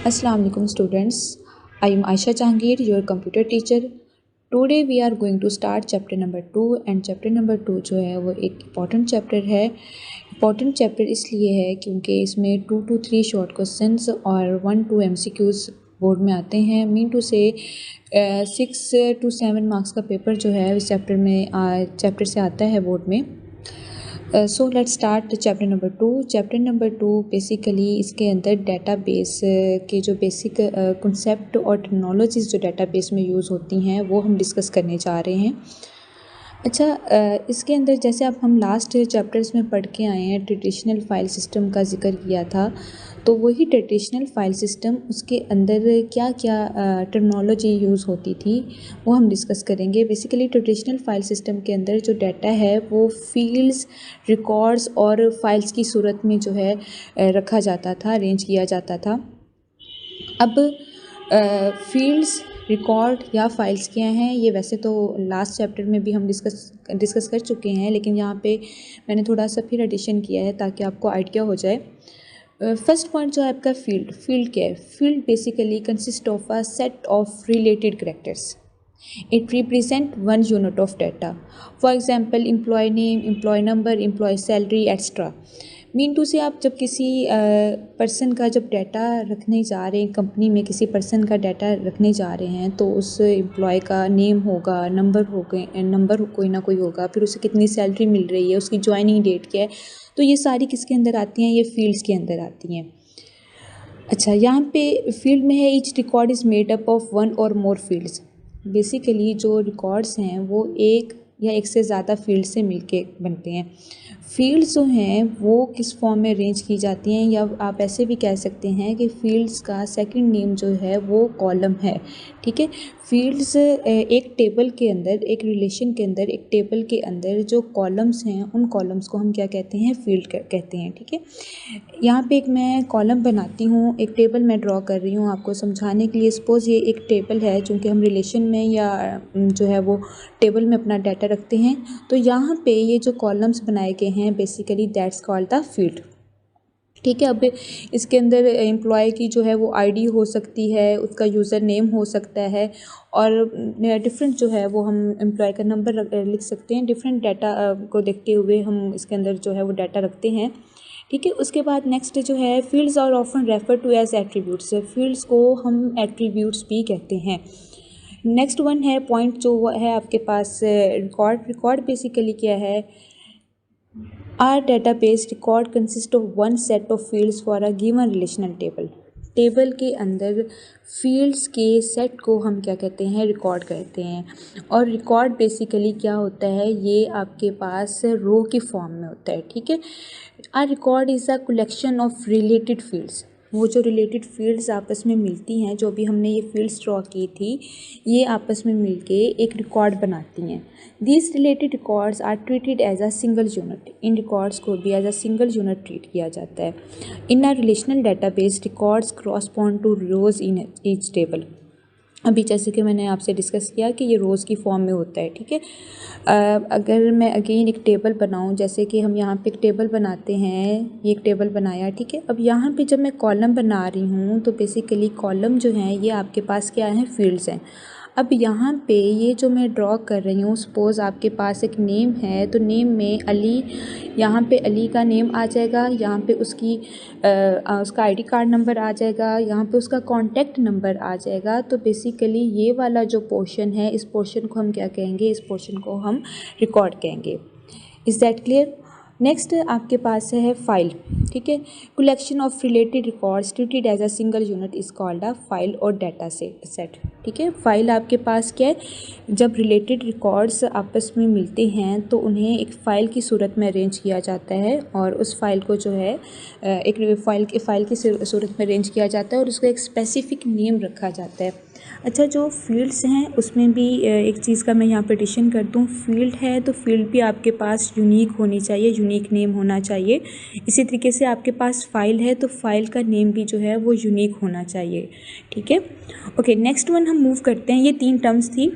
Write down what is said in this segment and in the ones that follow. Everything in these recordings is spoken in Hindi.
Assalamu alaikum students. I am Aisha Jahangir, your computer teacher. Today we are going to start chapter number 2 and chapter number 2 जो है वो एक important chapter है. Important chapter इसलिए है क्योंकि इसमें 2 to 3 short questions और 1 to MCQs बोर्ड में आते हैं. मीन टू से 6 to 7 मार्क्स का पेपर जो है इस चैप्टर से आता है बोर्ड में. So let's start chapter number 2. Chapter number 2 basically इसके अंदर डेटाबेस के जो बेसिक कॉन्सेप्ट और टेक्नोलॉजीज़ जो डेटाबेस में यूज़ होती हैं वो हम डिस्कस करने जा रहे हैं. अच्छा, इसके अंदर जैसे अब हम लास्ट चैप्टर्स में पढ़ के आए हैं, ट्रेडिशनल फ़ाइल सिस्टम का जिक्र किया था, तो वही ट्रेडिशनल फ़ाइल सिस्टम उसके अंदर क्या क्या टेक्नोलॉजी यूज़ होती थी वो हम डिस्कस करेंगे. बेसिकली ट्रेडिशनल फ़ाइल सिस्टम के अंदर जो डाटा है वो फील्ड्स, रिकॉर्ड्स और फाइल्स की सूरत में जो है रखा जाता था, अरेंज किया जाता था. अब फील्ड्स, रिकॉर्ड या फाइल्स क्या हैं, ये वैसे तो लास्ट चैप्टर में भी हम डिस्कस कर चुके हैं, लेकिन यहाँ पे मैंने थोड़ा सा फिर एडिशन किया है ताकि आपको आइडिया हो जाए. फर्स्ट पॉइंट जो है आपका फील्ड क्या है. Field basically consist of a set of related characters. It represent one unit of data. For example, employee name, employee number, employee salary, etc. Mean to से आप जब किसी पर्सन का जब डाटा रखने जा रहे हैं, कंपनी में किसी पर्सन का डाटा रखने जा रहे हैं, तो उस एम्प्लॉय का नेम होगा, नंबर कोई ना कोई होगा, फिर उसे कितनी सैलरी मिल रही है, उसकी ज्वाइनिंग डेट क्या है, तो ये सारी किसके अंदर आती हैं, ये फील्ड्स के अंदर आती हैं. अच्छा, यहाँ पे फील्ड में है each record is made up of one और मोर फील्ड्स. बेसिकली जो रिकॉर्ड्स हैं वो एक या एक से ज़्यादा फील्ड से मिलके बनते हैं. फील्ड्स जो हैं वो किस फॉर्म में अरेंज की जाती हैं, या आप ऐसे भी कह सकते हैं कि फील्ड्स का सेकंड नेम जो है वो कॉलम है. ठीक है, फील्ड्स एक टेबल के अंदर, एक रिलेशन के अंदर, एक टेबल के अंदर जो कॉलम्स हैं उन कॉलम्स को हम क्या कहते हैं, फील्ड कहते हैं. ठीक है, यहाँ पे एक मैं कॉलम बनाती हूँ, एक टेबल मैं ड्रॉ कर रही हूँ आपको समझाने के लिए. सपोज़ ये एक टेबल है, चूँकि हम रिलेशन में या जो है वो टेबल में अपना डाटा रखते हैं, तो यहाँ पे ये जो कॉलम्स बनाए गए हैं basically that's called the field. ठीक है, अब इसके अंदर एम्प्लॉय की जो है वो आईडी हो सकती है, उसका यूज़र नेम हो सकता है, और डिफरेंट जो है वो हम एम्प्लॉय का नंबर लिख सकते हैं. डिफरेंट डाटा को देखते हुए हम इसके अंदर जो है वो डाटा रखते हैं. ठीक है, उसके बाद नेक्स्ट जो है fields are often refer to as attributes. Fields को हम एट्रीब्यूट्स भी कहते हैं. नेक्स्ट वन है पॉइंट जो है आपके पास रिकॉर्ड बेसिकली क्या है. Our database record consists of one set of fields for a given relational table. Table के अंदर फील्ड्स के सेट को हम क्या कहते हैं, रिकॉर्ड कहते हैं. और रिकॉर्ड बेसिकली क्या होता है, ये आपके पास रो की फॉर्म में होता है. ठीक है, a record is a collection of related fields. वो जो रिलेटेड फील्ड्स आपस में मिलती हैं, जो भी हमने ये फील्ड्स ड्रॉ की थी, ये आपस में मिलके एक रिकॉर्ड बनाती हैं. These related records are treated as a single unit. इन रिकॉर्ड्स को भी as a single unit treat किया जाता है. In a relational database records correspond to rows in each table. अभी जैसे कि मैंने आपसे डिस्कस किया कि ये रोज़ की फॉर्म में होता है. ठीक है, अगर मैं अगेन एक टेबल बनाऊं, जैसे कि हम यहाँ पे एक टेबल बनाते हैं, ये एक टेबल बनाया. ठीक है, अब यहाँ पे जब मैं कॉलम बना रही हूँ तो बेसिकली कॉलम जो हैं ये आपके पास क्या है, फील्ड्स हैं. अब यहाँ पे ये जो मैं ड्रॉ कर रही हूँ, सपोज़ आपके पास एक नेम है, तो नेम में अली, यहाँ पे अली का नेम आ जाएगा, यहाँ पे उसका आईडी कार्ड नंबर आ जाएगा, यहाँ पे उसका कॉन्टैक्ट नंबर आ जाएगा. तो बेसिकली ये वाला जो पोर्शन है, इस पोर्शन को हम क्या कहेंगे, इस पोर्शन को हम रिकॉर्ड कहेंगे. Is that clear. नेक्स्ट आपके पास है फाइल. ठीक है, collection of related records treated as a single unit is called a file और डाटा सेट. ठीक है, फाइल आपके पास क्या है, जब रिलेटेड रिकॉर्ड्स आपस में मिलते हैं तो उन्हें एक फ़ाइल की सूरत में अरेंज किया जाता है, और उस फाइल को जो है एक फाइल की सूरत में अरेंज किया जाता है, और उसको एक स्पेसिफिक नेम रखा जाता है. अच्छा, जो फील्ड्स हैं उसमें भी एक चीज़ का मैं यहाँ पे एडिशन कर दूँ. फील्ड है तो फील्ड भी आपके पास यूनिक होनी चाहिए, यूनिक नेम होना चाहिए. इसी तरीके से आपके पास फाइल है तो फाइल का नेम भी जो है वो यूनिक होना चाहिए. ठीक है, ओके, नेक्स्ट वन हम मूव करते हैं. ये 3 टर्म्स थी.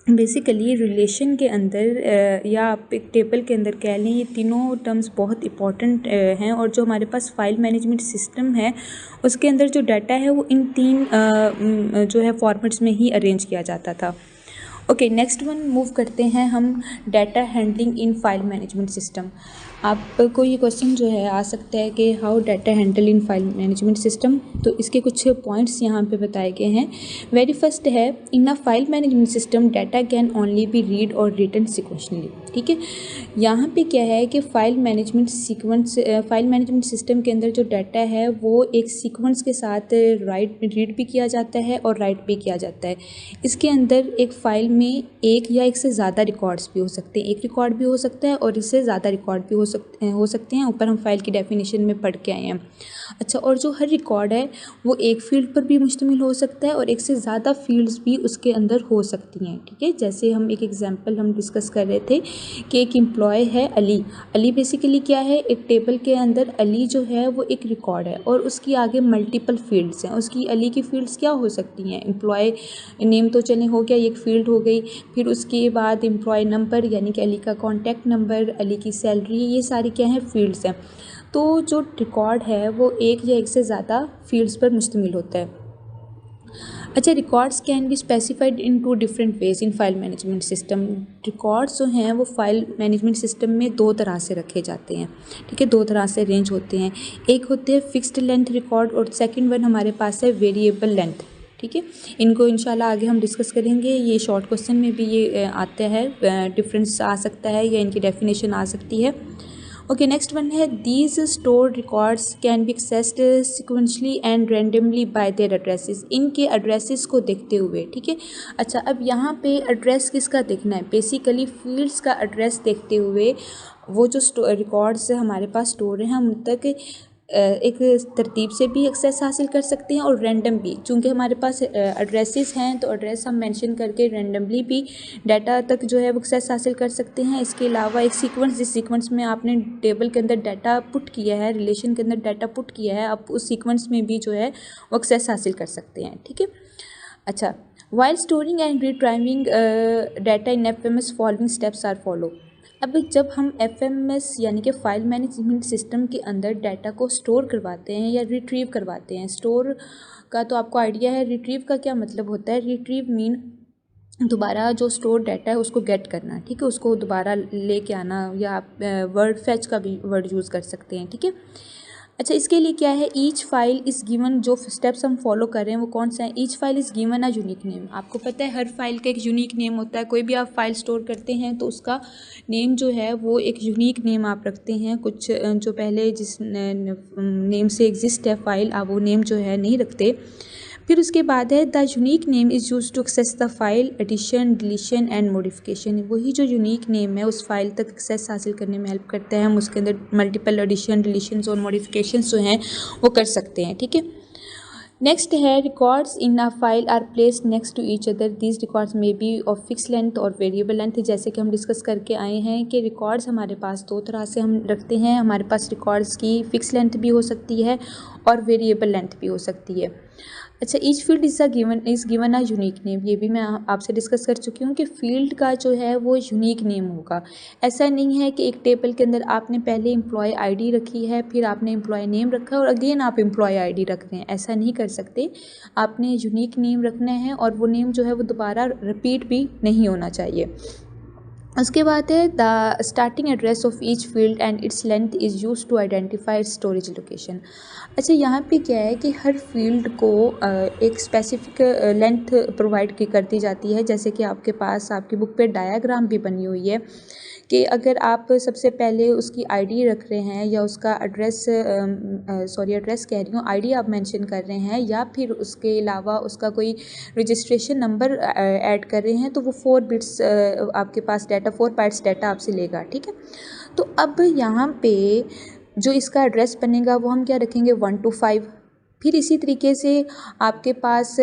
बेसिकली रिलेशन के अंदर या आप एक टेबल के अंदर कह लें, ये तीनों टर्म्स बहुत इंपॉर्टेंट हैं। और जो हमारे पास फाइल मैनेजमेंट सिस्टम है उसके अंदर जो डाटा है वो इन तीन जो है फॉर्मेट्स में ही अरेंज किया जाता था। ओके, नेक्स्ट वन मूव करते हैं हम, data handling in file management system. आपको ये क्वेश्चन जो है आ सकता है कि how data handle in file management system, तो इसके कुछ पॉइंट्स यहाँ पे बताए गए हैं। वेरी फर्स्ट है, in a file management system data can only be read और रिटन सिक्वेंशली। ठीक है, यहाँ पे क्या है कि फाइल मैनेजमेंट सिस्टम के अंदर जो डाटा है वो एक सीक्वेंस के साथ रीड भी किया जाता है और राइट भी किया जाता है। इसके अंदर एक फ़ाइल में एक या एक से ज़्यादा रिकॉर्ड्स भी हो सकते हैं, एक रिकॉर्ड भी हो सकता है और इससे ज़्यादा रिकॉर्ड भी हो सकते हैं। ऊपर हम फाइल की डेफिनेशन में पढ़ के आए हैं। अच्छा, और जो हर रिकॉर्ड है वो एक फील्ड पर भी मुश्तमिल हो सकता है और एक से ज़्यादा फील्ड्स भी उसके अंदर हो सकती हैं। ठीक है, जैसे हम एक एग्जांपल हम डिस्कस कर रहे थे कि एक एम्प्लॉय है अली। अली बेसिकली क्या है, एक टेबल के अंदर अली जो है वो एक रिकॉर्ड है और उसकी आगे मल्टीपल फील्ड्स हैं। उसकी अली की फील्ड्स क्या हो सकती हैं, एम्प्लॉय नेम तो चले हो गया, एक फ़ील्ड हो गई, फिर उसके बाद एम्प्लॉय नंबर यानी कि अली का कॉन्टैक्ट नंबर, अली की सैलरी, ये सारी क्या है, फील्ड्स हैं। तो जो रिकॉर्ड है वो एक या एक से ज़्यादा फील्ड्स पर मुश्तमिल होता है। अच्छा, records can be specified in two different ways in file management system. Records जो हैं वो फाइल मैनेजमेंट सिस्टम में दो तरह से रखे जाते हैं। ठीक है, दो तरह से अरेंज होते हैं। एक होते हैं फिक्स्ड लेंथ रिकॉर्ड और सेकंड वन हमारे पास है वेरिएबल लेंथ। ठीक है, इनको इंशाल्लाह आगे हम डिस्कस करेंगे। ये शॉर्ट क्वेश्चन में भी ये आता है, डिफरेंस आ सकता है या इनकी डेफिनेशन आ सकती है। ओके, नेक्स्ट वन है, these stored records can B accessed sequentially and randomly bye there addresses. इनके एड्रेसेस को देखते हुए। ठीक है, अच्छा, अब यहाँ पे एड्रेस किसका देखना है, बेसिकली फील्ड्स का एड्रेस देखते हुए वो जो रिकॉर्ड्स हमारे पास स्टोर हैं हम उन तक एक तरतीब से भी एक्सेस हासिल कर सकते हैं और रैंडम भी। चूँकि हमारे पास एड्रेसेस हैं तो एड्रेस हम मेंशन करके रैंडमली भी डाटा तक जो है वो एक्सेस हासिल कर सकते हैं। इसके अलावा एक सीक्वेंस, जिस सीक्वेंस में आपने टेबल के अंदर डाटा पुट किया है, रिलेशन के अंदर डाटा पुट किया है, आप उस सीक्वेंस में भी जो है वो एक्सेस हासिल कर सकते हैं। ठीक है, अच्छा, while storing and retrieving data in FMS following steps are follow. अब जब हम एफएमएस यानी कि फाइल मैनेजमेंट सिस्टम के अंदर डाटा को स्टोर करवाते हैं या रिट्रीव करवाते हैं, स्टोर का तो आपको आइडिया है, रिट्रीव का क्या मतलब होता है, रिट्रीव मीन दोबारा जो स्टोर डाटा है उसको गेट करना। ठीक है, उसको दोबारा लेके आना, या आप वर्ड फैच का भी वर्ड यूज़ कर सकते हैं। ठीक है, अच्छा, इसके लिए क्या है, ईच फाइल इज़ गिवन, जो स्टेप्स हम फॉलो कर रहे हैं वो कौन सा है, each file is given a unique name. आपको पता है हर फाइल का एक यूनिक नेम होता है। कोई भी आप फाइल स्टोर करते हैं तो उसका नेम जो है वो एक यूनिक नेम आप रखते हैं। कुछ जो पहले जिस नेम से एग्जिस्ट है फाइल, आप वो नेम जो है नहीं रखते। फिर उसके बाद है, the unique name is use to access the file, addition, deletion and modification. वही जो यूनिक नेम है उस फाइल तक एक्सेस हासिल करने में हेल्प करता है। हम उसके अंदर मल्टीपल एडिशन, डिलीशंस और मॉडिफिकेशंस जो हैं वो कर सकते हैं। ठीक है, नेक्स्ट है, records in a file are placed next to each other. These records may be of fix length और वेरिएबल लेंथ। जैसे कि हम डिस्कस करके आए हैं कि रिकॉर्ड्स हमारे पास दो तरह से हम रखते हैं। हमारे पास रिकॉर्ड्स की फ़िक्स लेंथ भी हो सकती है और वेरिएबल लेंथ भी हो सकती है। अच्छा, each field is given a unique name. ये भी मैं आपसे डिस्कस कर चुकी हूँ कि फील्ड का जो है वो यूनिक नेम होगा। ऐसा नहीं है कि एक टेबल के अंदर आपने पहले एम्प्लॉय आईडी रखी है, फिर आपने एम्प्लॉय नेम रखा और अगेन आप एम्प्लॉय आईडी रख रहे हैं, ऐसा नहीं कर सकते। आपने यूनिक नेम रखना है और वो नेम जो है वो दोबारा रिपीट भी नहीं होना चाहिए। उसके बाद है, the starting address of each field and its length is use to identify storage location. अच्छा, यहाँ पे क्या है कि हर फील्ड को एक स्पेसिफिक लेंथ प्रोवाइड की कर दी जाती है। जैसे कि आपके पास आपकी बुक पे डायग्राम भी बनी हुई है कि अगर आप सबसे पहले उसकी आईडी रख रहे हैं या उसका एड्रेस एड्रेस कह रही हूँ, आईडी आप मेंशन कर रहे हैं या फिर उसके अलावा उसका कोई रजिस्ट्रेशन नंबर ऐड कर रहे हैं, तो वो 4 बिट्स आपके पास डाटा, 4 बाइट्स डाटा आपसे लेगा। ठीक है, तो अब यहाँ पे जो इसका एड्रेस बनेगा वो हम क्या रखेंगे, 1 to 5। फिर इसी तरीके से आपके पास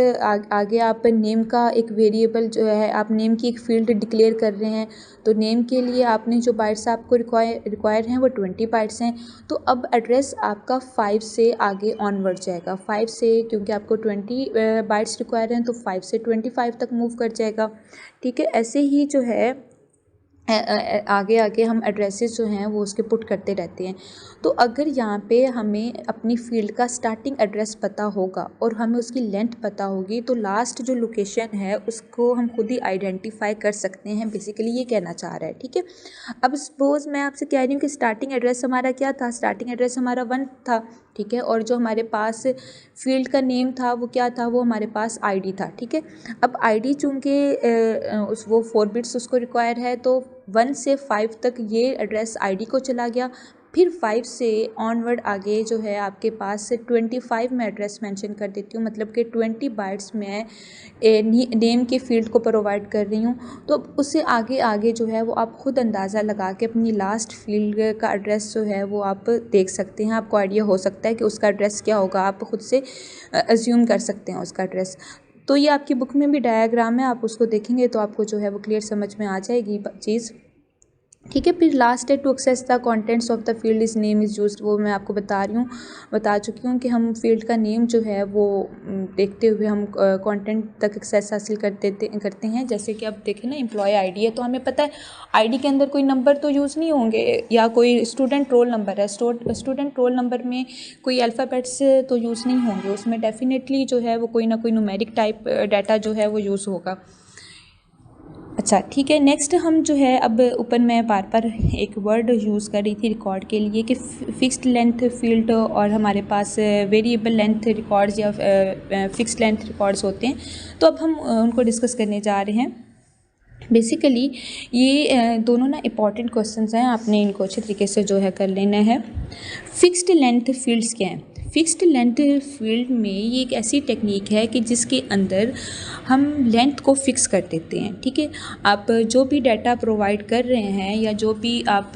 आगे आप नेम का एक वेरिएबल जो है, आप नेम की एक फ़ील्ड डिक्लेयर कर रहे हैं, तो नेम के लिए आपने जो बाइट्स आपको रिक्वायर हैं वो 20 बाइट्स हैं। तो अब एड्रेस आपका 5 से आगे ऑनवर्ड जाएगा, 5 से, क्योंकि आपको 20 बाइट्स रिक्वायर हैं तो 5 से 25 तक मूव कर जाएगा। ठीक है, ऐसे ही जो है आगे आगे हम एड्रेसेस जो हैं वो उसके पुट करते रहते हैं। तो अगर यहाँ पे हमें अपनी फ़ील्ड का स्टार्टिंग एड्रेस पता होगा और हमें उसकी लेंथ पता होगी, तो लास्ट जो लोकेशन है उसको हम खुद ही आइडेंटिफाई कर सकते हैं, बेसिकली ये कहना चाह रहा है। ठीक है, अब सपोज़ मैं आपसे कह रही हूँ कि स्टार्टिंग एड्रेस हमारा क्या था, स्टार्टिंग एड्रेस हमारा 1 था। ठीक है, और जो हमारे पास फील्ड का नेम था वो क्या था, वो हमारे पास आईडी था। ठीक है, अब आईडी चूँकि उस वो 4 बिट्स उसको रिक्वायर है, तो 1 से 5 तक ये एड्रेस आईडी को चला गया। फिर 5 से ऑनवर्ड आगे जो है आपके पास 25 में एड्रेस मेंशन कर देती हूँ, मतलब कि 20 बाइट्स में नेम के फील्ड को प्रोवाइड कर रही हूँ। तो उससे आगे आगे जो है वो आप खुद अंदाज़ा लगा के अपनी लास्ट फील्ड का एड्रेस जो है वो आप देख सकते हैं। आपको आइडिया हो सकता है कि उसका एड्रेस क्या होगा, आप खुद से अज्यूम कर सकते हैं उसका एड्रेस। तो ये आपकी बुक में भी डायग्राम है, आप उसको देखेंगे तो आपको जो है वो क्लियर समझ में आ जाएगी चीज़। ठीक है, फिर लास्ट है to access the contents of the field is name is used. वो मैं आपको बता चुकी हूँ कि हम फील्ड का नेम जो है वो देखते हुए हम कंटेंट तक एक्सेस हासिल करते हैं। जैसे कि अब देखें ना, एम्प्लॉय आईडी है तो हमें पता है आईडी के अंदर कोई नंबर तो यूज़ नहीं होंगे, या कोई स्टूडेंट रोल नंबर है, स्टूडेंट रोल नंबर में कोई अल्फ़ाबेट्स तो यूज़ नहीं होंगे, उसमें डेफिनेटली जो है वो कोई ना कोई न्यूमेरिक टाइप डाटा जो है वो यूज़ होगा। अच्छा ठीक है, नेक्स्ट हम जो है अब ऊपर मैं बार बार एक वर्ड यूज़ कर रही थी रिकॉर्ड के लिए कि फ़िक्स्ड लेंथ फील्ड और हमारे पास वेरिएबल लेंथ रिकॉर्ड्स या फ़िक्स्ड लेंथ रिकॉर्ड्स होते हैं। तो अब हम उनको डिस्कस करने जा रहे हैं। बेसिकली ये दोनों ना इम्पॉर्टेंट क्वेश्चंस हैं, आपने इनको अच्छे तरीके से जो है कर लेना है। फ़िक्स्ड लेंथ फील्ड्स क्या हैं? फ़िक्स्ड लेंथ फील्ड में ये एक ऐसी टेक्निक है कि जिसके अंदर हम लेंथ को फ़िक्स कर देते हैं। ठीक है, आप जो भी डाटा प्रोवाइड कर रहे हैं या जो भी आप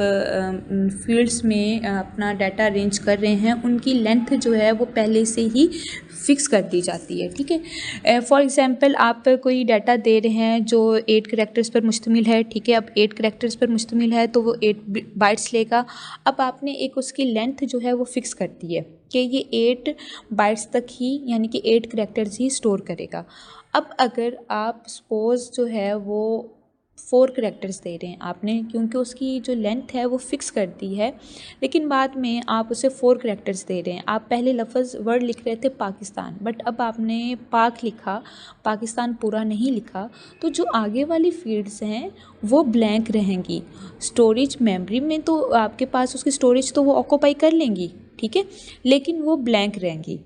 फील्ड्स में अपना डाटा अरेंज कर रहे हैं, उनकी लेंथ जो है वो पहले से ही फ़िक्स कर दी जाती है। ठीक है, फॉर एग्ज़ाम्पल आप कोई डाटा दे रहे हैं जो 8 करैक्टर्स पर मुश्तमिल है। ठीक है, अब 8 करैक्टर्स पर मुश्तमिल है तो वो 8 बाइट्स लेगा। अब आपने एक उसकी लेंथ जो है वो फ़िक्स कर दी है कि ये 8 बाइट्स तक ही, यानी कि 8 करैक्टर्स ही स्टोर करेगा। अब अगर आप सपोज़ जो है वो 4 करैक्टर्स दे रहे हैं आपने, क्योंकि उसकी जो लेंथ है वो फ़िक्स कर दी है, लेकिन बाद में आप उसे 4 करैक्टर्स दे रहे हैं। आप पहले लफ्ज़ वर्ड लिख रहे थे पाकिस्तान, बट अब आपने पाक लिखा, पाकिस्तान पूरा नहीं लिखा, तो जो आगे वाली फील्ड्स हैं वो ब्लैंक रहेंगी। स्टोरेज मेमोरी में तो आपके पास उसकी स्टोरेज तो वो ऑक्यूपाई कर लेंगी, ठीक है, लेकिन वो ब्लैंक रहेंगी।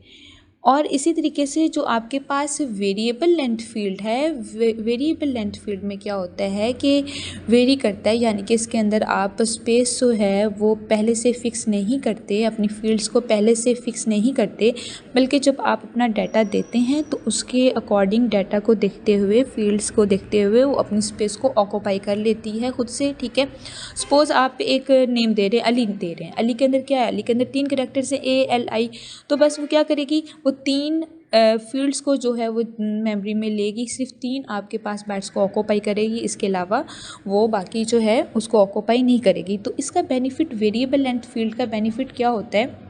और इसी तरीके से जो आपके पास वेरिएबल लेंथ फील्ड है, वेरिएबल लेंथ फील्ड में क्या होता है कि वेरी करता है, यानी कि इसके अंदर आप स्पेस जो है वो पहले से फ़िक्स नहीं करते, अपनी फील्ड्स को पहले से फ़िक्स नहीं करते, बल्कि जब आप अपना डाटा देते हैं तो उसके अकॉर्डिंग डाटा को देखते हुए, फील्ड्स को देखते हुए वो अपनी स्पेस को ऑक्यूपाई कर लेती है खुद से। ठीक है, सपोज़ आप एक नेम दे रहे हैं, अली दे रहे हैं, अली के अंदर क्या है, अली के अंदर 3 करैक्टर्स हैं, ALI, तो बस वो क्या करेगी, वो 3 फील्ड्स को जो है वो मेमोरी में लेगी, सिर्फ 3 आपके पास बाइट्स को ऑक्यूपाई करेगी, इसके अलावा वो बाकी जो है उसको ऑक्यूपाई नहीं करेगी। तो इसका बेनिफिट, वेरिएबल लेंथ फील्ड का बेनिफिट क्या होता है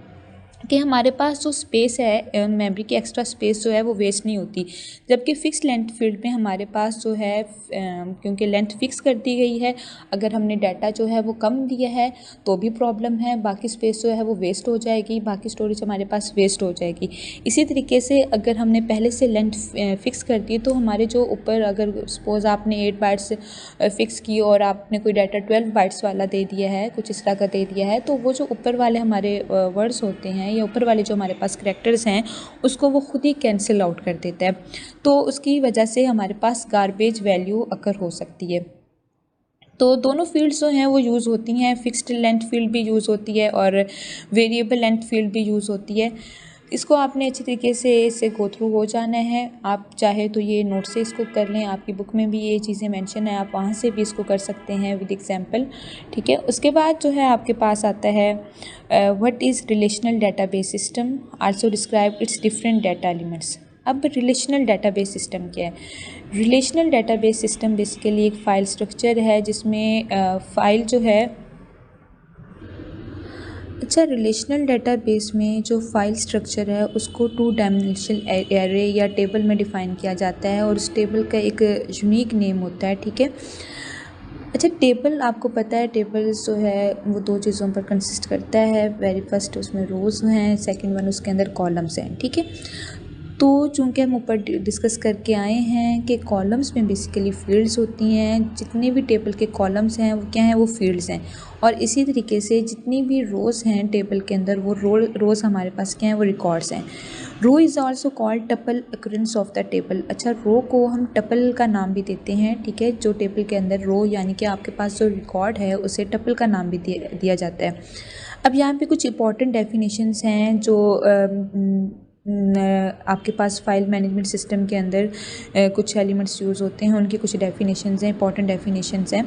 कि हमारे पास जो स्पेस है, मेमोरी की एक्स्ट्रा स्पेस जो है वो वेस्ट नहीं होती। जबकि फ़िक्स लेंथ फील्ड में हमारे पास जो है, क्योंकि लेंथ फ़िक्स कर दी गई है, अगर हमने डाटा जो है वो कम दिया है तो भी प्रॉब्लम है, बाकी स्पेस जो है वो वेस्ट हो जाएगी, बाकी स्टोरेज हमारे पास वेस्ट हो जाएगी। इसी तरीके से अगर हमने पहले से लेंथ फ़िक्स कर दी तो हमारे जो ऊपर, अगर सपोज़ आपने 8 बाइट्स फ़िक्स की और आपने कोई डाटा 12 बाइट्स वाला दे दिया है, कुछ इस तरह का दे दिया है, तो वो जो ऊपर वाले हमारे वर्ड्स होते हैं या ऊपर वाले जो हमारे पास करैक्टर्स हैं उसको वो खुद ही कैंसिल आउट कर देता है। तो उसकी वजह से हमारे पास गार्बेज वैल्यू अकर हो सकती है। तो दोनों फील्ड्स जो हैं वो यूज़ होती हैं, फ़िक्स्ड लेंथ फील्ड भी यूज़ होती है और वेरिएबल लेंथ फील्ड भी यूज़ होती है। इसको आपने अच्छी तरीके से इसे गो थ्रू हो जाना है। आप चाहे तो ये नोट से इसको कर लें, आपकी बुक में भी ये चीज़ें मेंशन है, आप वहाँ से भी इसको कर सकते हैं विद एग्जांपल, ठीक है। उसके बाद जो है आपके पास आता है what is relational database system, also describe it's different data elements. अब रिलेशनल डेटाबेस सिस्टम क्या है? रिलेशनल डेटाबेस सिस्टम बेसिकली एक फ़ाइल स्ट्रक्चर है जिसमें फ़ाइल जो है, अच्छा, रिलेशनल डेटाबेस में जो फाइल स्ट्रक्चर है उसको 2 डायमेंशनल एरे या टेबल में डिफ़ाइन किया जाता है और उस टेबल का एक यूनिक नेम होता है, ठीक है। अच्छा, टेबल आपको पता है, टेबल्स जो है वो 2 चीज़ों पर कंसिस्ट करता है। वेरी फर्स्ट उसमें रोज़ हैं, सेकंड वन उसके अंदर कॉलम्स हैं, ठीक है। तो चूँकि हम ऊपर डिस्कस करके आए हैं कि कॉलम्स में बेसिकली फील्ड्स होती हैं, जितने भी टेबल के कॉलम्स हैं वो क्या हैं, वो फील्ड्स हैं। और इसी तरीके से जितनी भी रोज़ हैं टेबल के अंदर, वो रोज़ हमारे पास क्या हैं, वो रिकॉर्ड्स हैं। Row is also called tuple occurrences of the table. अच्छा, रो को हम टपल का नाम भी देते हैं, ठीक है। जो टेबल के अंदर रो यानी कि आपके पास जो रिकॉर्ड है उसे टपल का नाम भी दिया जाता है। अब यहाँ पे कुछ इंपॉर्टेंट डेफिनेशंस हैं जो आपके पास फाइल मैनेजमेंट सिस्टम के अंदर कुछ एलिमेंट्स यूज़ होते हैं, उनकी कुछ डेफिनेशंस हैं, इंपॉर्टेंट डेफिनेशंस हैं।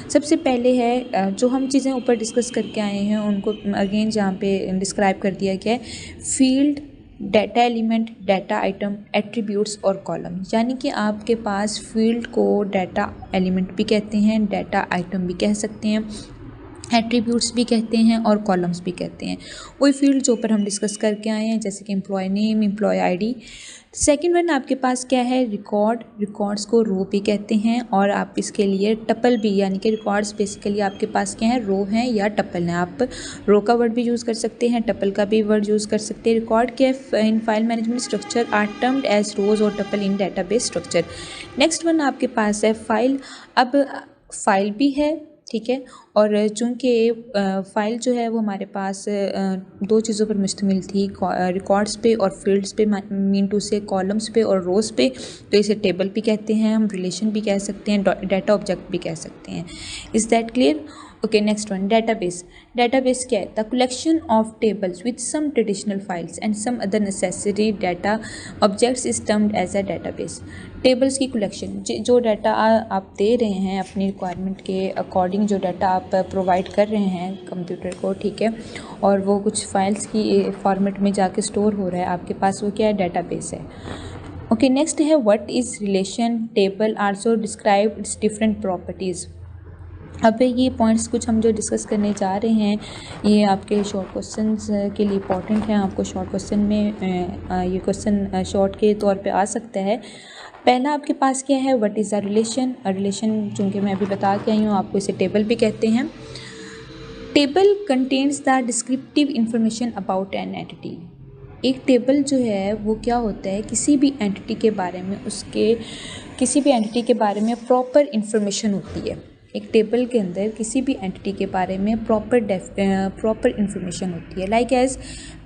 सबसे पहले है जो हम चीज़ें ऊपर डिस्कस करके आए हैं उनको अगेन यहाँ पे डिस्क्राइब कर दिया गया है। Field, data element, data item, attributes और कॉलम, यानी कि आपके पास फील्ड को डाटा एलिमेंट भी कहते हैं, डाटा आइटम भी कह सकते हैं, एट्रीब्यूट्स भी कहते हैं और कॉलम्स भी कहते हैं। वही फील्ड जो ऊपर हम डिस्कस करके आए हैं, जैसे कि employee name, employee ID. Second one आपके पास क्या है, रिकॉर्ड। रिकॉर्ड्स को रो भी कहते हैं और आप इसके लिए टपल भी, यानी कि रिकॉर्ड्स बेसिकली आपके पास क्या है, रो हैं या टपल हैं। आप रो का वर्ड भी यूज़ कर सकते हैं, टपल का भी वर्ड यूज़ कर सकते हैं। रिकॉर्ड के in file management structure are termed as rows और tuple in database structure. Next one आपके पास है फाइल। अब फाइल भी है, ठीक है, और चूँकि फ़ाइल जो है वो हमारे पास 2 चीज़ों पर मुश्तमिल थी, रिकॉर्ड्स पे और फील्ड्स पे, मीन टू से कॉलम्स पे और रोज़ पे, तो इसे टेबल भी कहते हैं, हम रिलेशन भी कह सकते हैं, डाटा ऑब्जेक्ट भी कह सकते हैं। Is that clear? Okay, next one, database. Database क्या है? The collection of tables with some traditional files and some other necessary data objects is termed as a database. Tables की कलेक्शन, जो डाटा आप दे रहे हैं अपनी रिक्वायरमेंट के अकॉर्डिंग, जो डाटा आप प्रोवाइड कर रहे हैं कंप्यूटर को, ठीक है, और वो कुछ फाइल्स की फॉर्मेट में जाके स्टोर हो रहा है आपके पास, वो क्या है, डेटाबेस है। ओके, नेक्स्ट है what is relation table, also describe it's different properties. अब ये पॉइंट्स कुछ हम जो डिस्कस करने जा रहे हैं ये आपके शॉर्ट क्वेश्चंस के लिए इंपॉर्टेंट हैं। आपको शॉर्ट क्वेश्चन में ये क्वेश्चन शॉर्ट के तौर पे आ सकता है। पहला आपके पास क्या है, what is a relation. Relation चूँकि मैं अभी बता के आई हूँ आपको, इसे टेबल भी कहते हैं। Table contains the descriptive information about an entity. एक टेबल जो है वो क्या होता है, किसी भी एंटिटी के बारे में, उसके किसी भी एंटिटी के बारे में प्रॉपर इंफॉर्मेशन होती है। एक टेबल के अंदर किसी भी एंटिटी के बारे में प्रॉपर इंफॉर्मेशन होती है। लाइक एज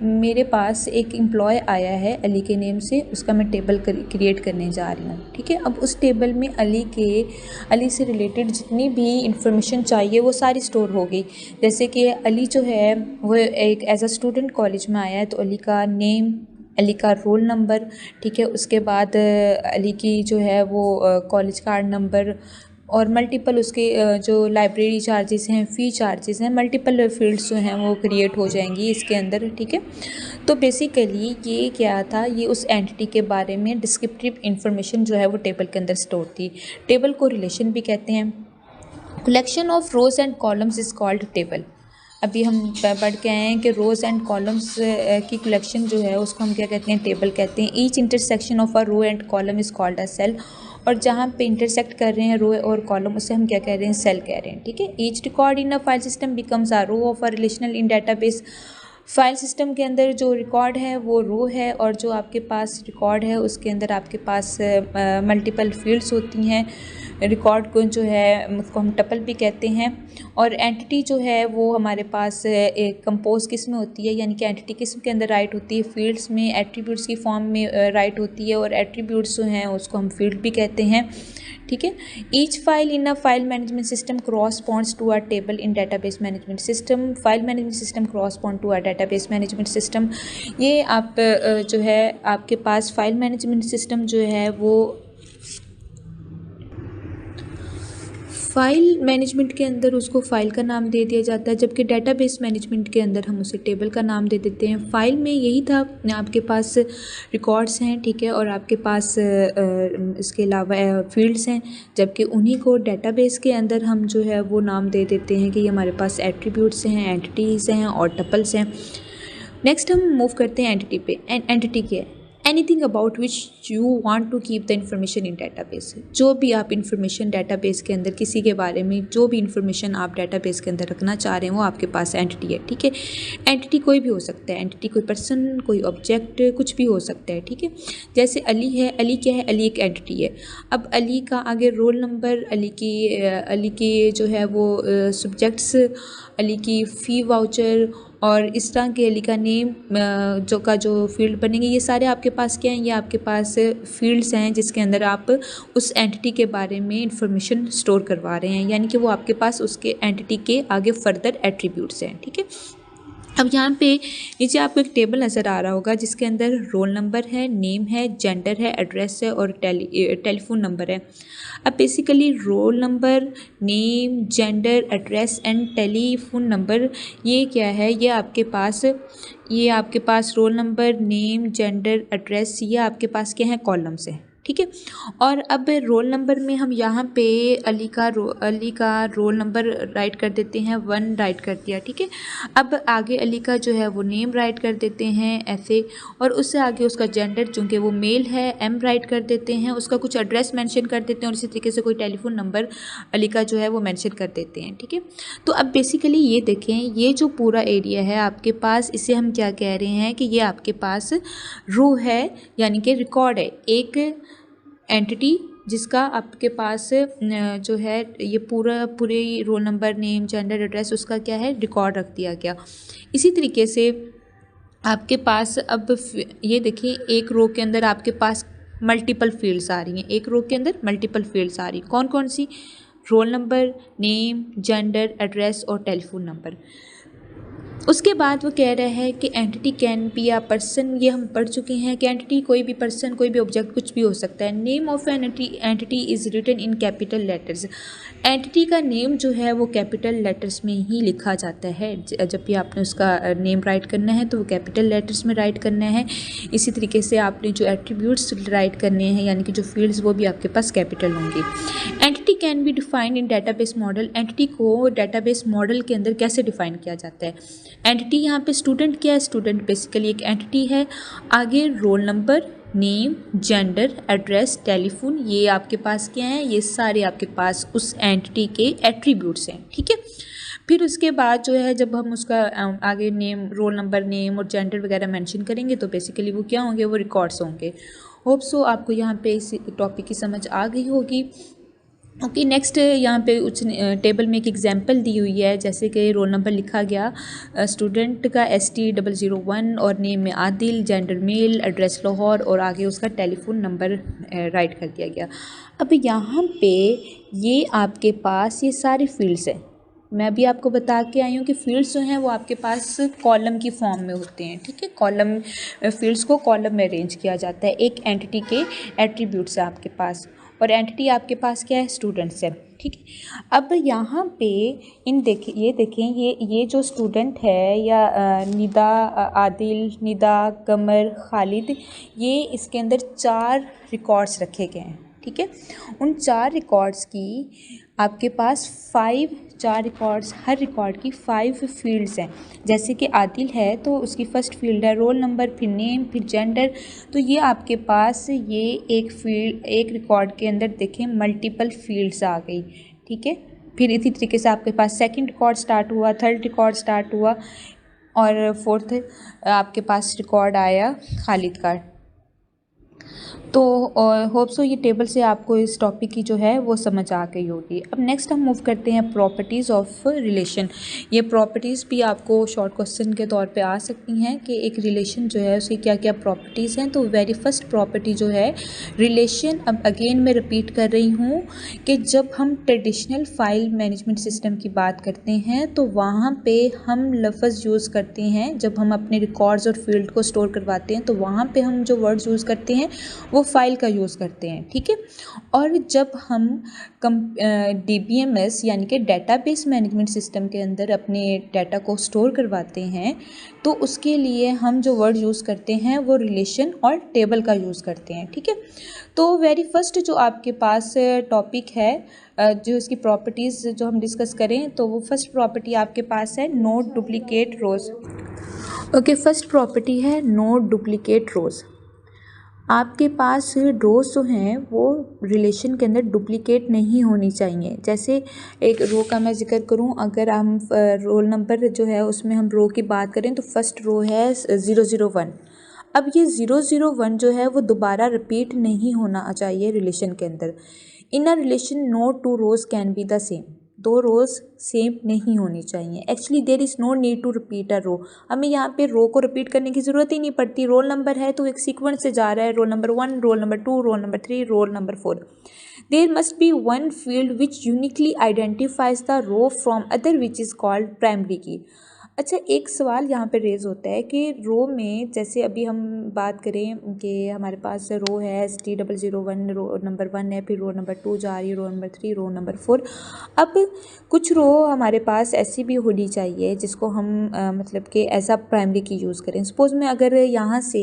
मेरे पास एक एम्प्लॉय आया है अली के नेम से, उसका मैं टेबल क्रिएट करने जा रही हूँ, ठीक है। अब उस टेबल में अली से रिलेटेड जितनी भी इंफॉर्मेशन चाहिए वो सारी स्टोर हो गई। जैसे कि अली जो है वो एक एज अ स्टूडेंट कॉलेज में आया है, तो अली का नेम, अली का रोल नंबर, ठीक है, उसके बाद अली की जो है वो कॉलेज कार्ड नंबर और मल्टीपल उसके जो लाइब्रेरी चार्जेस हैं, फ़ी चार्जेस हैं, मल्टीपल फील्ड्स जो हैं वो क्रिएट हो जाएंगी इसके अंदर, ठीक है। तो बेसिकली ये क्या था, ये उस एंटिटी के बारे में डिस्क्रिप्टिव इंफॉर्मेशन जो है वो टेबल के अंदर स्टोर थी। टेबल को रिलेशन भी कहते हैं। Collection of rose and columns is called table. अभी हम पढ़ के आए हैं कि रोज़ एंड कॉलम्स की कलेक्शन जो है उसको हम क्या कहते हैं, टेबल कहते हैं। Each intersection of a row and column is called a cell. और जहाँ पे इंटरसेक्ट कर रहे हैं रो और कॉलम, उसे हम क्या कह रहे हैं, सेल कह रहे हैं, ठीक है। Each record in a file system becomes a row of a relational in database. File system के अंदर जो रिकॉर्ड है वो रो है, और जो आपके पास रिकॉर्ड है उसके अंदर आपके पास मल्टीपल फील्ड्स होती हैं। रिकॉर्ड को जो है उसको हम टपल भी कहते हैं। और एंटिटी जो है वो हमारे पास एक कंपोज किस्म में होती है, यानी कि एंटिटी किस्म के अंदर राइट होती है, फील्ड्स में एट्रीब्यूट्स की फॉर्म में राइट होती है, और एट्रीब्यूट्स जो हैं उसको हम फील्ड भी कहते हैं, ठीक है। Each file in a file management system corresponds to a table in database management system. File management system correspond to a database management system. ये आप जो है आपके पास फाइल मैनेजमेंट सिस्टम जो है वो फाइल मैनेजमेंट के अंदर उसको फाइल का नाम दे दिया जाता है, जबकि डेटाबेस मैनेजमेंट के अंदर हम उसे टेबल का नाम दे देते हैं। फाइल में यही था, आपके पास रिकॉर्ड्स हैं, ठीक है, और आपके पास इसके अलावा फील्ड्स हैं, जबकि उन्हीं को डेटाबेस के अंदर हम जो है वो नाम दे देते हैं कि ये हमारे पास एट्रीब्यूट्स हैं, एंटिटीज़ हैं और टपल्स हैं। नेक्स्ट हम मूव करते हैं एंटिटी पे। एंटिटी क्या है? Anything about which you want to keep the information in database. जो भी आप इंफॉर्मेशन डेटाबेस के अंदर किसी के बारे में जो भी इंफॉर्मेशन आप डेटाबेस के अंदर रखना चाह रहे हैं वो आपके पास एंटिटी है, ठीक है। एंटिटी कोई भी हो सकता है, एंटिटी कोई पर्सन, कोई ऑब्जेक्ट, कुछ भी हो सकता है, ठीक है। जैसे अली है, अली क्या है? अली एक एंटिटी है। अब अली का आगे रोल नंबर, अली की जो है वो सब्जेक्ट्स, अली की फ़ी वाउचर और इस तरह के अली का नेम जो फील्ड बनेंगे, ये सारे आपके पास क्या हैं? ये आपके पास फील्ड्स हैं जिसके अंदर आप उस एंटिटी के बारे में इंफॉर्मेशन स्टोर करवा रहे हैं, यानी कि वो आपके पास उसके एंटिटी के आगे फर्दर एट्रीब्यूट्स हैं, ठीक है। अब यहाँ पे नीचे आपको एक टेबल नज़र आ रहा होगा जिसके अंदर रोल नंबर है, नेम है, जेंडर है, एड्रेस है और टेलीफोन नंबर है। अब basically roll number, name, gender, address and telephone number, ये क्या है? ये आपके पास roll number, name, gender, address, ये आपके पास क्या है? कॉलम्स हैं, ठीक है। और अब रोल नंबर में हम यहाँ पे अली का रोल नंबर राइट कर देते हैं, 1 राइट कर दिया, ठीक है। अब आगे अली का जो है वो नेम राइट कर देते हैं, ऐसे, और उससे आगे उसका जेंडर, चूँकि वो मेल है, M राइट कर देते हैं, उसका कुछ एड्रेस मेंशन कर देते हैं और इसी तरीके से कोई टेलीफोन नंबर अली का जो है वो मेंशन कर देते हैं, ठीक है। तो अब बेसिकली ये देखें, ये जो पूरा एरिया है आपके पास, इसे हम क्या कह रहे हैं कि ये आपके पास रो है, यानी कि रिकॉर्ड है, एक एंटिटी जिसका आपके पास जो है ये पूरे role number, name, gender, address, उसका क्या है? रिकॉर्ड रख दिया गया। इसी तरीके से आपके पास अब ये देखिए, एक रो के अंदर आपके पास मल्टीपल फील्ड्स आ रही हैं, एक रो के अंदर मल्टीपल फील्ड्स आ रही हैं। कौन कौन सी? Roll number, name, gender, address और टेलीफोन नंबर। उसके बाद वो कह रहा है कि entity can be a person, ये हम पढ़ चुके हैं कि एंटिटी कोई भी पर्सन, कोई भी ऑब्जेक्ट, कुछ भी हो सकता है। Name of entity is written in capital letters. Entity का नेम जो है वो कैपिटल लेटर्स में ही लिखा जाता है। जब भी आपने उसका नेम राइट करना है तो वो कैपिटल लेटर्स में राइट करना है। इसी तरीके से आपने जो एट्रीब्यूट्स राइट करने हैं, यानी कि जो फील्ड्स, वो भी आपके पास कैपिटल होंगे। Entity can be defined in database model. Entity को डेटाबेस मॉडल के अंदर कैसे डिफाइन किया जाता है? एंटिटी यहाँ पे स्टूडेंट क्या है? स्टूडेंट बेसिकली एक एंटिटी है। आगे role number, name, gender, address, telephone, ये आपके पास क्या है? ये सारे आपके पास उस एंटिटी के एट्रीब्यूट्स हैं, ठीक है। फिर उसके बाद जो है जब हम उसका आगे नेम, रोल नंबर, नेम और जेंडर वगैरह मेंशन करेंगे तो बेसिकली वो क्या होंगे? वो रिकॉर्ड्स होंगे। होप सो आपको यहाँ पे इस टॉपिक की समझ आ गई होगी। ओके, नेक्स्ट यहाँ पे उस टेबल में एक एग्जांपल दी हुई है, जैसे कि रोल नंबर लिखा गया स्टूडेंट का ST001 और नेम में Adil, gender male, address Lahore और आगे उसका टेलीफोन नंबर राइट कर दिया गया। अब यहाँ पे ये आपके पास ये सारे फील्ड्स हैं। मैं अभी आपको बता के आई हूँ कि फील्ड्स जो हैं वो आपके पास कॉलम की फॉर्म में होते हैं, ठीक है। कॉलम, फील्ड्स को कॉलम में अरेंज किया जाता है। एक एंटिटी के एट्रीब्यूट्स है आपके पास और एंटिटी आपके पास क्या है? स्टूडेंट्स है, ठीक है। अब यहाँ पे ये देखें, ये जो स्टूडेंट है या निदा, आदिल, निदा, कमर, खालिद, ये इसके अंदर 4 रिकॉर्ड्स रखे गए हैं, ठीक है। उन 4 रिकॉर्ड्स की आपके पास 4 रिकॉर्ड्स, हर रिकॉर्ड की 5 फील्ड्स हैं। जैसे कि आदिल है तो उसकी फ़र्स्ट फील्ड है रोल नंबर, फिर नेम, फिर जेंडर। तो ये आपके पास ये एक रिकॉर्ड के अंदर देखें मल्टीपल फील्ड्स आ गई, ठीक है। फिर इसी तरीके से आपके पास सेकंड रिकॉर्ड स्टार्ट हुआ, थर्ड रिकॉर्ड स्टार्ट हुआ और फोर्थ आपके पास रिकॉर्ड आया खालिद का। तो होप सो ये टेबल से आपको इस टॉपिक की जो है वो समझ आ गई होगी। अब नेक्स्ट हम मूव करते हैं प्रॉपर्टीज़ ऑफ रिलेशन। ये प्रॉपर्टीज़ भी आपको शॉर्ट क्वेश्चन के तौर पे आ सकती हैं कि एक रिलेशन जो है उसकी क्या क्या प्रॉपर्टीज़ हैं। तो वेरी फर्स्ट प्रॉपर्टी जो है रिलेशन, अब अगेन मैं रिपीट कर रही हूँ कि जब हम ट्रेडिशनल फाइल मैनेजमेंट सिस्टम की बात करते हैं तो वहाँ पे हम लफ्ज़ यूज़ करते हैं। जब हम अपने रिकॉर्ड्स और फील्ड को स्टोर करवाते हैं तो वहाँ पे हम जो वर्ड्स यूज़ करते हैं वो फाइल का यूज़ करते हैं, ठीक है। और जब हम DBMS यानी कि डेटाबेस मैनेजमेंट सिस्टम के अंदर अपने डाटा को स्टोर करवाते हैं तो उसके लिए हम जो वर्ड यूज़ करते हैं वो रिलेशन और टेबल का यूज़ करते हैं, ठीक है। तो वेरी फर्स्ट जो आपके पास टॉपिक है, जो इसकी प्रॉपर्टीज़ जो हम डिस्कस करें तो वो फर्स्ट प्रॉपर्टी आपके पास है नो डुप्लीकेट रोज़। ओके, फर्स्ट प्रॉपर्टी है नो डुप्लीकेट रोज़। आपके पास रोज़ जो हैं वो रिलेशन के अंदर डुप्लीकेट नहीं होनी चाहिए। जैसे एक रो का मैं जिक्र करूं, अगर हम रोल नंबर जो है उसमें हम रो की बात करें तो फर्स्ट रो है 001। अब ये 001 जो है वो दोबारा रिपीट नहीं होना चाहिए रिलेशन के अंदर। In a relation no two rows can be the same. दो रोज़ सेम नहीं होनी चाहिए। Actually there is no need to repeat a row. हमें यहाँ पे रो को रिपीट करने की ज़रूरत ही नहीं पड़ती। रोल नंबर है तो एक सीक्वेंस से जा रहा है, roll number 1, roll number 2, roll number 3, roll number 4। There must be one field which uniquely identifies the row from other which is called primary key. अच्छा, एक सवाल यहाँ पे रेज़ होता है कि रो में, जैसे अभी हम बात करें कि हमारे पास रो है ST001, रो नंबर 1 है, फिर रो नंबर 2 जा रही है, रो नंबर 3, रो नंबर 4। अब कुछ रो हमारे पास ऐसी भी होनी चाहिए जिसको हम मतलब कि एज आ प्राइमरी की यूज़ करें। सपोज़ मैं अगर यहाँ से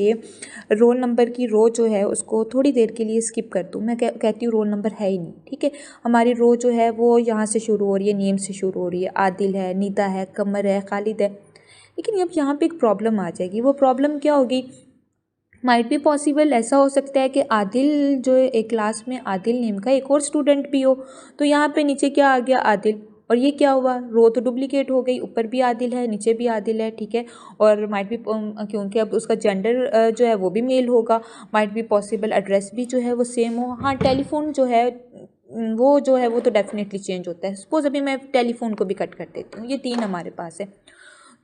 रोल नंबर की रो जो है उसको थोड़ी देर के लिए स्किप कर दूँ, मैं कहती हूँ रोल नंबर है ही नहीं, ठीक है। हमारी रो जो है वो यहाँ से शुरू हो रही है, नेम से शुरू हो रही है, आदिल है, निदा है, कमर है, खालिद है। लेकिन अब यहाँ पे एक प्रॉब्लम आ जाएगी। वो प्रॉब्लम क्या होगी? माइट भी पॉसिबल ऐसा हो सकता है कि आदिल जो एक क्लास में आदिल नेम का एक और स्टूडेंट भी हो। तो यहाँ पे नीचे क्या आ गया? आदिल। और ये क्या हुआ? रो तो डुप्लीकेट हो गई, ऊपर भी आदिल है, नीचे भी आदिल है, ठीक है। और माइट भी क्योंकि अब उसका जेंडर जो है वो भी मेल होगा, माइट भी पॉसिबल एड्रेस भी जो है वो सेम हो। हाँ, टेलीफोन जो है वो जो है वो तो डेफिनेटली चेंज होता है। सपोज़ अभी मैं टेलीफोन को भी कट कर देती हूँ, ये 3 हमारे पास है।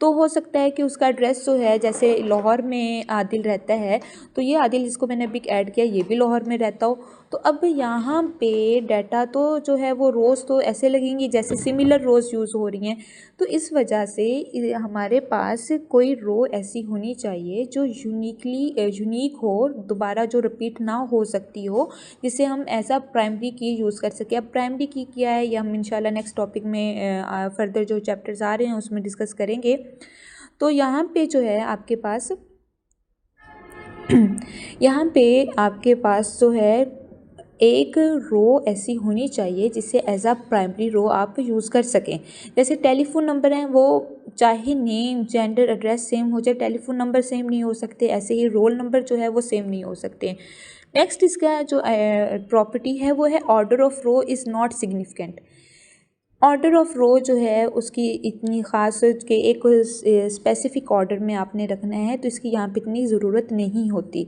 तो हो सकता है कि उसका एड्रेस जो है, जैसे लाहौर में आदिल रहता है तो ये आदिल जिसको मैंने अभी ऐड किया ये भी लाहौर में रहता हो। तो अब यहाँ पे डाटा तो जो है वो रोज़ तो ऐसे लगेंगी जैसे सिमिलर रोज़ यूज़ हो रही हैं। तो इस वजह से हमारे पास कोई रो ऐसी होनी चाहिए जो यूनिक हो, दोबारा जो रिपीट ना हो सकती हो, जिसे हम एज आ प्राइमरी की यूज़ कर सकें। अब प्राइमरी की क्या है ये हम इंशाल्लाह नेक्स्ट टॉपिक में फर्दर जो चैप्टर्स आ रहे हैं उसमें डिस्कस करेंगे। तो यहाँ पे जो है आपके पास यहाँ पे आपके पास जो है एक रो ऐसी होनी चाहिए जिसे एज आ प्राइमरी रो आप यूज़ कर सकें। जैसे टेलीफोन नंबर हैं, वो चाहे नेम, जेंडर, एड्रेस सेम हो जाए, टेलीफोन नंबर सेम नहीं हो सकते, ऐसे ही रोल नंबर जो है वो सेम नहीं हो सकते। नेक्स्ट इसका जो प्रॉपर्टी है वो है order of row is not significant. Order of row जो है उसकी इतनी ख़ास कि एक स्पेसिफिक ऑर्डर में आपने रखना है तो इसकी यहाँ पे इतनी ज़रूरत नहीं होती।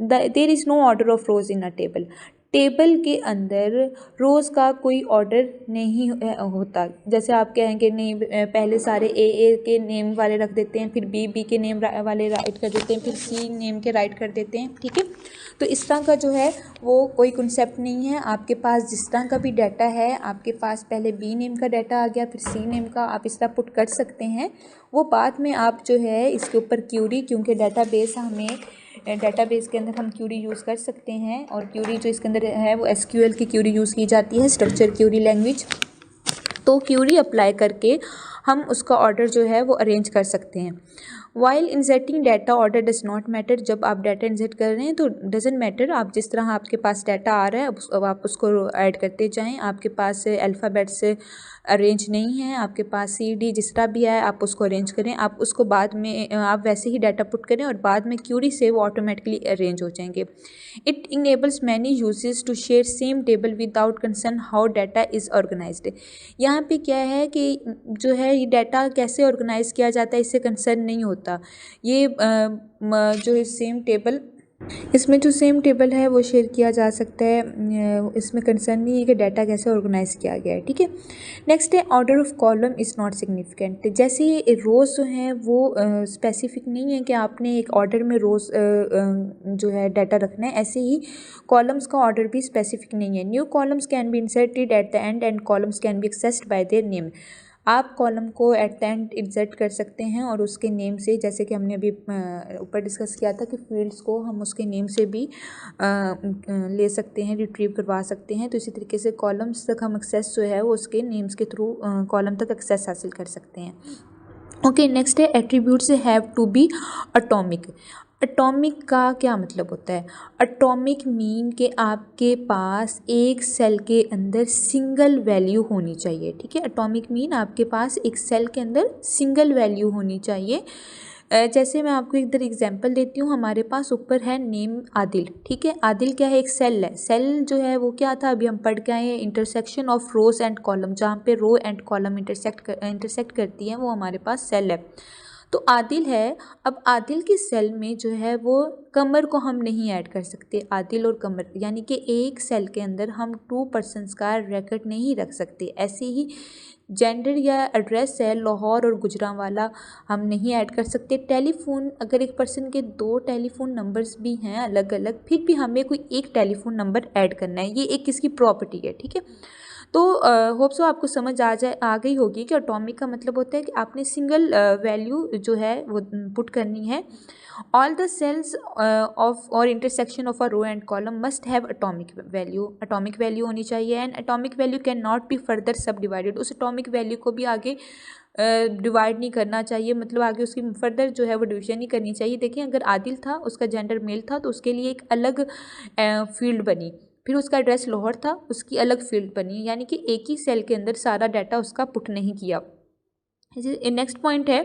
There is no order of rows in a table. Table के अंदर रोज़ का कोई ऑर्डर नहीं होता। जैसे आप कहेंगे नहीं, पहले सारे ए के नेम वाले रख देते हैं, फिर बी के नेम वाले राइट कर देते हैं, फिर सी नेम के राइट कर देते हैं, ठीक है। तो इस तरह का जो है वो कोई कंसेप्ट नहीं है। आपके पास जिस तरह का भी डाटा है, आपके पास पहले बी नेम का डाटा आ गया, फिर सी नेम का, आप इस तरह पुट कर सकते हैं। वो बाद में आप जो है इसके ऊपर क्यूरी, क्योंकि डेटाबेस के अंदर हम क्यूरी यूज़ कर सकते हैं, और क्यूरी जो इसके अंदर है वो SQL की क्यूरी यूज़ की जाती है, स्ट्रक्चर क्यूरी लैंग्वेज। तो क्यूरी अप्लाई करके हम उसका ऑर्डर जो है वो अरेंज कर सकते हैं। While inserting data order does not matter. जब आप डाटा इंसर्ट कर रहे हैं तो डजेंट मैटर, आप जिस तरह आपके पास डाटा आ रहा है अब आप उसको ऐड करते जाएं। आपके पास अल्फ़ाबेट से अरेंज नहीं है, आपके पास CD जिस तरह भी है आप उसको अरेंज करें। आप उसको बाद में आप वैसे ही डाटा पुट करें और बाद में क्यूरी से वो ऑटोमेटिकली अरेंज हो जाएंगे। इट इनेबल्स मैनी यूजेस to share same table without concern how data is organised. यहाँ पे क्या है कि जो है ये डाटा कैसे ऑर्गेनाइज किया जाता है इससे कंसर्न नहीं होता। ये जो सेम टेबल इसमें जो सेम टेबल है वो शेयर किया जा सकता है, इसमें कंसर्न नहीं है कि डाटा कैसे ऑर्गेनाइज किया गया है, ठीक है। नेक्स्ट है order of column is not significant. जैसे रोज़ जो हैं वो स्पेसिफिक नहीं है कि आपने एक ऑर्डर में रोज़ जो है डाटा रखना है, ऐसे ही कॉलम्स का ऑर्डर भी स्पेसिफिक नहीं है। New columns can be inserted at the end columns can be accessed bye their name. आप कॉलम को एट द एंड इंसर्ट कर सकते हैं और उसके नेम से, जैसे कि हमने अभी ऊपर डिस्कस किया था कि फील्ड्स को हम उसके नेम से भी ले सकते हैं, रिट्रीव करवा सकते हैं। तो इसी तरीके से कॉलम्स तक हम एक्सेस जो है वो उसके नेम्स के थ्रू कॉलम तक एक्सेस हासिल कर सकते हैं। ओके, नेक्स्ट है attributes have to be atomic. Atomic का क्या मतलब होता है? एटॉमिक मीन कि आपके पास एक सेल के अंदर सिंगल वैल्यू होनी चाहिए, ठीक है। एटॉमिक मीन आपके पास एक सेल के अंदर सिंगल वैल्यू होनी चाहिए। जैसे मैं आपको इधर एग्जांपल देती हूँ, हमारे पास ऊपर है नेम आदिल, ठीक है। आदिल क्या है? एक सेल है। सेल जो है वो क्या था, अभी हम पढ़ के आए हैं, intersection of rose and column, जहाँ पे रो एंड कॉलम इंटरसेक्ट करती हैं वो हमारे पास सेल है। तो आदिल है। अब आदिल की सेल में जो है वो कमर को हम नहीं ऐड कर सकते, आदिल और कमर, यानी कि एक सेल के अंदर हम 2 पर्सनस का रिकॉर्ड नहीं रख सकते। ऐसे ही जेंडर या एड्रेस है, लाहौर और गुजरांवाला हम नहीं ऐड कर सकते। टेलीफोन, अगर एक पर्सन के 2 टेलीफोन नंबर्स भी हैं अलग अलग, फिर भी हमें कोई एक टेलीफोन नंबर ऐड करना है, ये एक किसकी प्रॉपर्टी है, ठीक है। तो होप सो आपको समझ आ गई होगी कि एटॉमिक का मतलब होता है कि आपने सिंगल वैल्यू जो है वो पुट करनी है। ऑल द सेल्स ऑफ और intersection of a row and column must have atomic value होनी चाहिए। And atomic value can not be further sub. उस एटॉमिक वैल्यू को भी आगे डिवाइड नहीं करना चाहिए, मतलब आगे उसकी फर्दर जो है वो डिवीजन नहीं करनी चाहिए। देखिए, अगर आदिल था, उसका जेंडर मेल था, तो उसके लिए एक अलग फील्ड बनी। फिर उसका एड्रेस लाहौर था, उसकी अलग फील्ड बनी, यानी कि एक ही सेल के अंदर सारा डाटा उसका पुट नहीं किया। नेक्स्ट पॉइंट है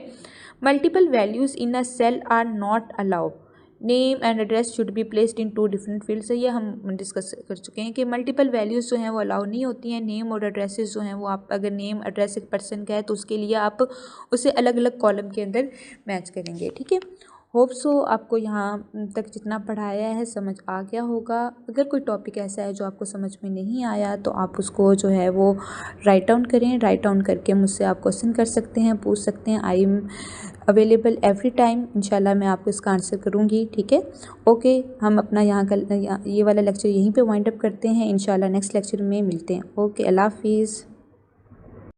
multiple values in a cell are not allowed. Name and address should be placed in 2 different fields. ये हम डिस्कस कर चुके हैं कि मल्टीपल वैल्यूज़ जो हैं वो अलाउ नहीं होती हैं। नेम और एड्रेसेस जो हैं वो, आप अगर नेम एड्रेस एक पर्सन का है तो उसके लिए आप उसे अलग अलग कॉलम के अंदर मैच करेंगे, ठीक है। होप सो आपको यहाँ तक जितना पढ़ाया है समझ आ गया होगा। अगर कोई टॉपिक ऐसा है जो आपको समझ में नहीं आया तो आप उसको जो है वो राइट डाउन करें। राइट डाउन करके मुझसे आप क्वेश्चन कर सकते हैं, पूछ सकते हैं। I am available every time. इंशाल्लाह मैं आपको इसका आंसर करूँगी, ठीक है। ओके, हम अपना यहाँ का ये वाला लेक्चर यहीं पे वाइंड अप करते हैं। इंशाल्लाह नेक्स्ट लेक्चर में मिलते हैं। ओके, अल्लाह हाफिज़।